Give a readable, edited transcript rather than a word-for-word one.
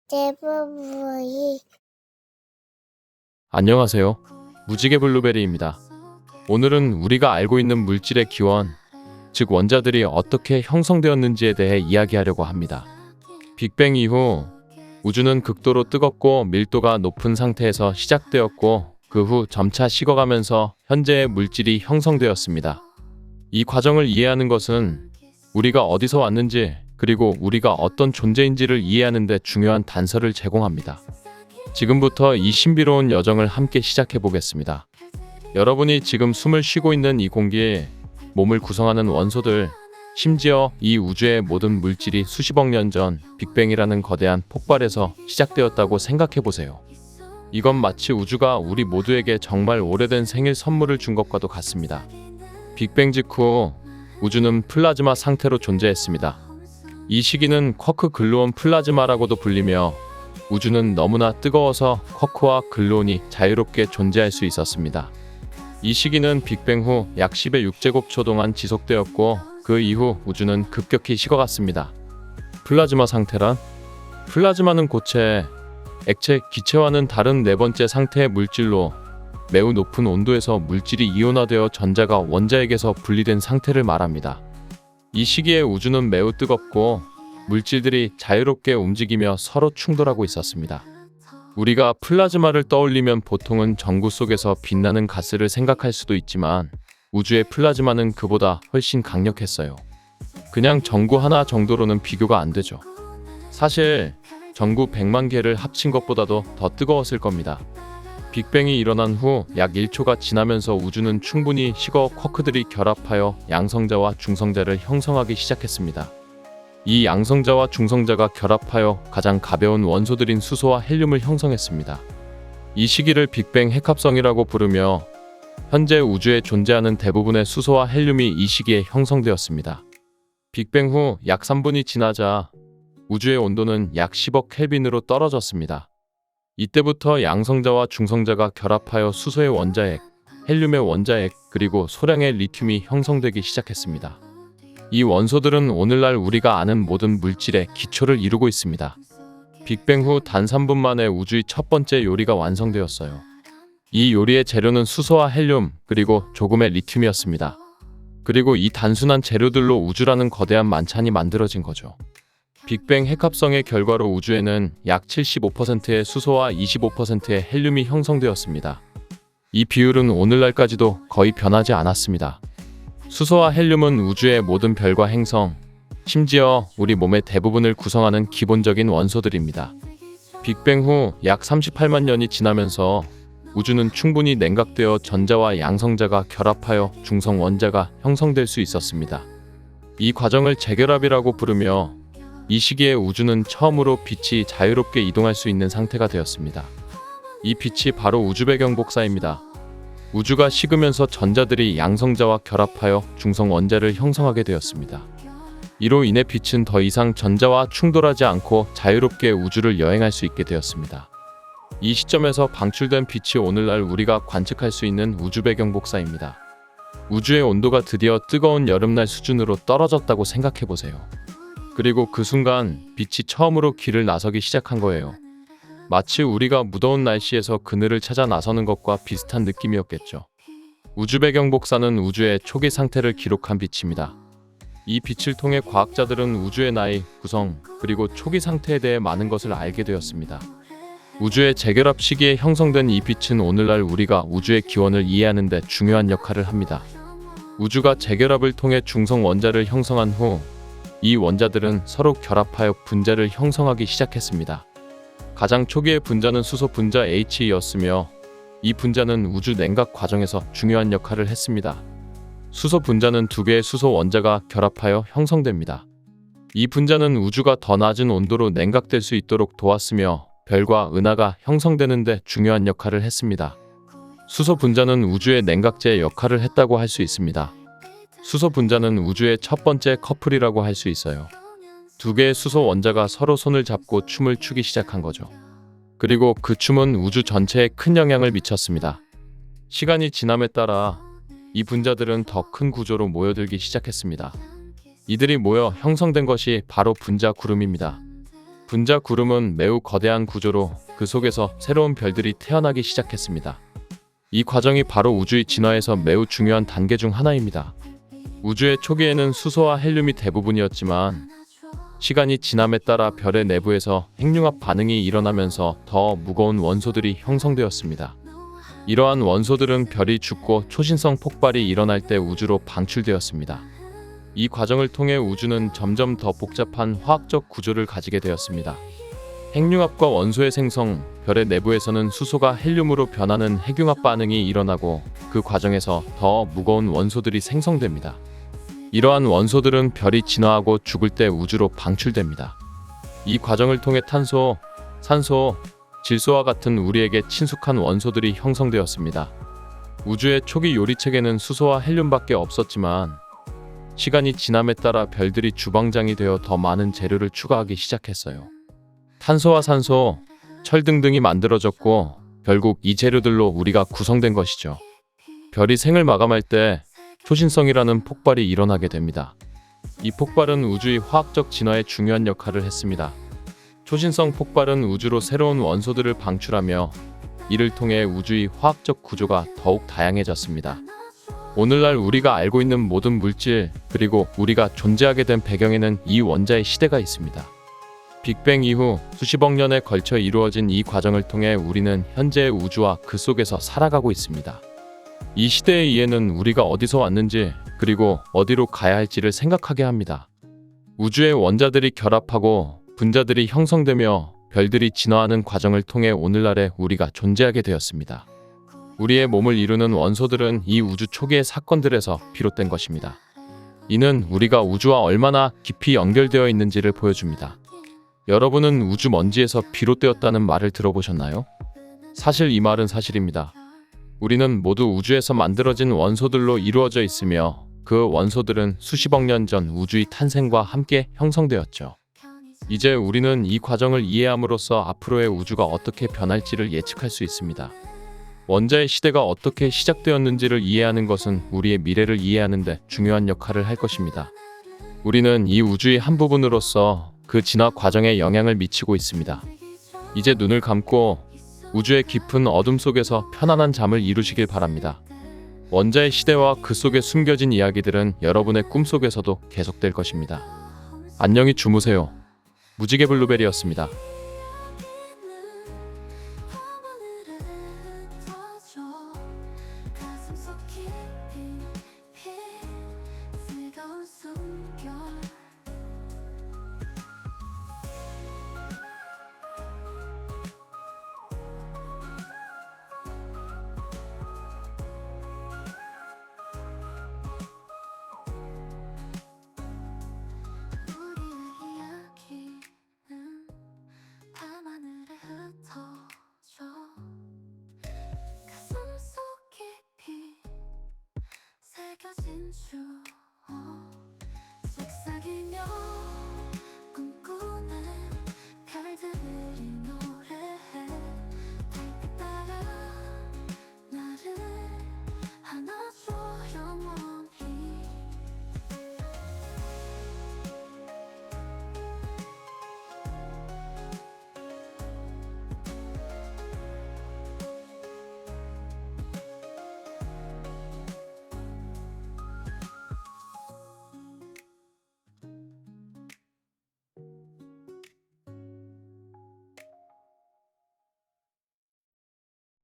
제부부이 안녕하세요. 무지개 블루베리입니다. 오늘은 우리가 알고 있는 물질의 기원, 즉 원자들이 어떻게 형성되었는지에 대해 이야기하려고 합니다. 빅뱅 이후 우주는 극도로 뜨겁고 밀도가 높은 상태에서 시작되었고 그 후 점차 식어가면서 현재의 물질이 형성되었습니다. 이 과정을 이해하는 것은 우리가 어디서 왔는지 그리고 우리가 어떤 존재인지를 이해하는 데 중요한 단서를 제공합니다. 지금부터 이 신비로운 여정을 함께 시작해 보겠습니다. 여러분이 지금 숨을 쉬고 있는 이 공기에 몸을 구성하는 원소들, 심지어 이 우주의 모든 물질이 수십억 년 전 빅뱅이라는 거대한 폭발에서 시작되었다고 생각해 보세요. 이건 마치 우주가 우리 모두에게 정말 오래된 생일 선물을 준 것과도 같습니다. 빅뱅 직후 우주는 플라즈마 상태로 존재했습니다. 이 시기는 쿼크 글루온 플라즈마라고도 불리며 우주는 너무나 뜨거워서 쿼크와 글루온이 자유롭게 존재할 수 있었습니다. 이 시기는 빅뱅 후 약 10의 6제곱초 동안 지속되었고 그 이후 우주는 급격히 식어갔습니다. 플라즈마 상태란? 플라즈마는 고체, 액체, 기체와는 다른 네 번째 상태의 물질로 매우 높은 온도에서 물질이 이온화되어 전자가 원자에게서 분리된 상태를 말합니다. 이 시기에 우주는 매우 뜨겁고 물질들이 자유롭게 움직이며 서로 충돌하고 있었습니다. 우리가 플라즈마를 떠올리면 보통은 전구 속에서 빛나는 가스를 생각할 수도 있지만 우주의 플라즈마는 그보다 훨씬 강력했어요. 그냥 전구 하나 정도로는 비교가 안 되죠. 사실 전구 100만 개를 합친 것보다도 더 뜨거웠을 겁니다. 빅뱅이 일어난 후 약 1초가 지나면서 우주는 충분히 식어 쿼크들이 결합하여 양성자와 중성자를 형성하기 시작했습니다. 이 양성자와 중성자가 결합하여 가장 가벼운 원소들인 수소와 헬륨을 형성했습니다. 이 시기를 빅뱅 핵합성이라고 부르며 현재 우주에 존재하는 대부분의 수소와 헬륨이 이 시기에 형성되었습니다. 빅뱅 후 약 3분이 지나자 우주의 온도는 약 10억 켈빈으로 떨어졌습니다. 이때부터 양성자와 중성자가 결합하여 수소의 원자핵, 헬륨의 원자핵, 그리고 소량의 리튬이 형성되기 시작했습니다. 이 원소들은 오늘날 우리가 아는 모든 물질의 기초를 이루고 있습니다. 빅뱅 후 단 3분 만에 우주의 첫 번째 요리가 완성되었어요. 이 요리의 재료는 수소와 헬륨, 그리고 조금의 리튬이었습니다. 그리고 이 단순한 재료들로 우주라는 거대한 만찬이 만들어진 거죠. 빅뱅 핵합성의 결과로 우주에는 약 75%의 수소와 25%의 헬륨이 형성되었습니다. 이 비율은 오늘날까지도 거의 변하지 않았습니다. 수소와 헬륨은 우주의 모든 별과 행성, 심지어 우리 몸의 대부분을 구성하는 기본적인 원소들입니다. 빅뱅 후 약 38만 년이 지나면서 우주는 충분히 냉각되어 전자와 양성자가 결합하여 중성 원자가 형성될 수 있었습니다. 이 과정을 재결합이라고 부르며 이 시기에 우주는 처음으로 빛이 자유롭게 이동할 수 있는 상태가 되었습니다. 이 빛이 바로 우주 배경 복사입니다. 우주가 식으면서 전자들이 양성자와 결합하여 중성 원자를 형성하게 되었습니다. 이로 인해 빛은 더 이상 전자와 충돌하지 않고 자유롭게 우주를 여행할 수 있게 되었습니다. 이 시점에서 방출된 빛이 오늘날 우리가 관측할 수 있는 우주 배경 복사입니다. 우주의 온도가 드디어 뜨거운 여름날 수준으로 떨어졌다고 생각해 보세요. 그리고 그 순간 빛이 처음으로 길을 나서기 시작한 거예요. 마치 우리가 무더운 날씨에서 그늘을 찾아 나서는 것과 비슷한 느낌이었겠죠. 우주 배경 복사는 우주의 초기 상태를 기록한 빛입니다. 이 빛을 통해 과학자들은 우주의 나이, 구성, 그리고 초기 상태에 대해 많은 것을 알게 되었습니다. 우주의 재결합 시기에 형성된 이 빛은 오늘날 우리가 우주의 기원을 이해하는 데 중요한 역할을 합니다. 우주가 재결합을 통해 중성 원자를 형성한 후 이 원자들은 서로 결합하여 분자를 형성하기 시작했습니다. 가장 초기의 분자는 수소 분자 H였으며 이 분자는 우주 냉각 과정에서 중요한 역할을 했습니다. 수소 분자는 두 개의 수소 원자가 결합하여 형성됩니다. 이 분자는 우주가 더 낮은 온도로 냉각될 수 있도록 도왔으며 별과 은하가 형성되는 데 중요한 역할을 했습니다. 수소 분자는 우주의 냉각제의 역할을 했다고 할 수 있습니다. 수소 분자는 우주의 첫 번째 커플이라고 할 수 있어요. 두 개의 수소 원자가 서로 손을 잡고 춤을 추기 시작한 거죠. 그리고 그 춤은 우주 전체에 큰 영향을 미쳤습니다. 시간이 지남에 따라 이 분자들은 더 큰 구조로 모여들기 시작했습니다. 이들이 모여 형성된 것이 바로 분자 구름입니다. 분자 구름은 매우 거대한 구조로 그 속에서 새로운 별들이 태어나기 시작했습니다. 이 과정이 바로 우주의 진화에서 매우 중요한 단계 중 하나입니다. 우주의 초기에는 수소와 헬륨이 대부분이었지만 시간이 지남에 따라 별의 내부에서 핵융합 반응이 일어나면서 더 무거운 원소들이 형성되었습니다. 이러한 원소들은 별이 죽고 초신성 폭발이 일어날 때 우주로 방출되었습니다. 이 과정을 통해 우주는 점점 더 복잡한 화학적 구조를 가지게 되었습니다. 핵융합과 원소의 생성, 별의 내부에서는 수소가 헬륨으로 변하는 핵융합 반응이 일어나고 그 과정에서 더 무거운 원소들이 생성됩니다. 이러한 원소들은 별이 진화하고 죽을 때 우주로 방출됩니다. 이 과정을 통해 탄소, 산소, 질소와 같은 우리에게 친숙한 원소들이 형성되었습니다. 우주의 초기 요리책에는 수소와 헬륨밖에 없었지만 시간이 지남에 따라 별들이 주방장이 되어 더 많은 재료를 추가하기 시작했어요. 탄소와 산소, 철 등등이 만들어졌고 결국 이 재료들로 우리가 구성된 것이죠. 별이 생을 마감할 때 초신성이라는 폭발이 일어나게 됩니다. 이 폭발은 우주의 화학적 진화에 중요한 역할을 했습니다. 초신성 폭발은 우주로 새로운 원소들을 방출하며 이를 통해 우주의 화학적 구조가 더욱 다양해졌습니다. 오늘날 우리가 알고 있는 모든 물질, 그리고 우리가 존재하게 된 배경에는 이 원자의 시대가 있습니다. 빅뱅 이후 수십억 년에 걸쳐 이루어진 이 과정을 통해 우리는 현재의 우주와 그 속에서 살아가고 있습니다. 이 시대의 이해는 우리가 어디서 왔는지, 그리고 어디로 가야 할지를 생각하게 합니다. 우주의 원자들이 결합하고 분자들이 형성되며 별들이 진화하는 과정을 통해 오늘날의 우리가 존재하게 되었습니다. 우리의 몸을 이루는 원소들은 이 우주 초기의 사건들에서 비롯된 것입니다. 이는 우리가 우주와 얼마나 깊이 연결되어 있는지를 보여줍니다. 여러분은 우주 먼지에서 비롯되었다는 말을 들어보셨나요? 사실 이 말은 사실입니다. 우리는 모두 우주에서 만들어진 원소들로 이루어져 있으며 그 원소들은 수십억 년 전 우주의 탄생과 함께 형성되었죠. 이제 우리는 이 과정을 이해함으로써 앞으로의 우주가 어떻게 변할지를 예측할 수 있습니다. 원자의 시대가 어떻게 시작되었는지를 이해하는 것은 우리의 미래를 이해하는 데 중요한 역할을 할 것입니다. 우리는 이 우주의 한 부분으로서 그 진화 과정에 영향을 미치고 있습니다. 이제 눈을 감고 우주의 깊은 어둠 속에서 편안한 잠을 이루시길 바랍니다. 원자의 시대와 그 속에 숨겨진 이야기들은 여러분의 꿈속에서도 계속될 것입니다. 안녕히 주무세요. 무지개 블루베리였습니다. 밤하늘에 흩어져 가슴속 깊이 새겨진 줄